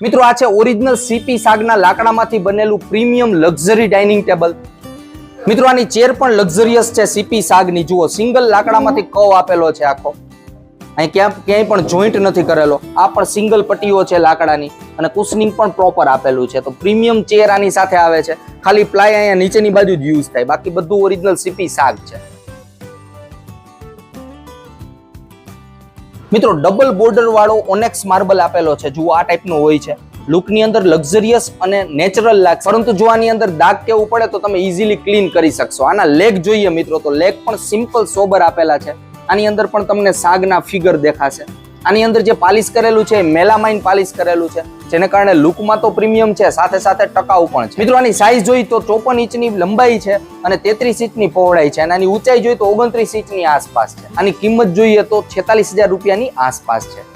મિત્રો આ છે ઓરિજિનલ સીપી સાગના લાકડામાંથી બનેલું પ્રીમિયમ લક્ઝરી ડાઇનિંગ ટેબલ. મિત્રો આની ચેર પણ લક્ઝરિયસ છે સીપી સાગની. જુઓ સિંગલ લાકડામાંથી કવ આપેલો છે આખો. અહીં ક્યાંય પણ જોઈન્ટ નથી કરેલો. આ પણ સિંગલ પટ્ટીઓ છે લાકડાની અને કુશનિંગ પણ પ્રોપર આપેલું છે. તો પ્રીમિયમ ચેર આની સાથે આવે છે. ખાલી પ્લાય અહીંયા નીચેની બાજુ જ યુઝ થાય, બાકી બધું ઓરિજિનલ સીપી સાગ છે. મિત્રો ડબલ બોર્ડર વાળો ઓનેક્સ માર્બલ આપેલો છે. જુઓ આ ટાઈપનો હોય છે. લુકની અંદર લક્ઝરિયસ અને નેચરલ લાગશે, પરંતુ જો આની અંદર દાગ કેવું પડે તો તમે ઇઝીલી ક્લીન કરી શકશો. આના લેગ જોઈએ મિત્રો, તો લેગ પણ સિમ્પલ સોબર આપેલા છે. આની અંદર પણ તમને સાગના ફિગર દેખાશે. આની અંદર જે પાલિશ કરેલું છે મેલામાઇન પાલિશ કરેલું છે, જેને કારણે લુકમાં તો પ્રીમિયમ છે, સાથે સાથે ટકાઉ પણ છે. મિત્રો આની સાઈઝ જોઈ તો 54 ઇંચની લંબાઈ છે અને 33 ઇંચની પહોળાઈ છે અને આની ઊંચાઈ જોઈ તો 29 ઇંચની આસપાસ છે. આની કિંમત જોઈએ તો 46,000 રૂપિયાની આસપાસ છે.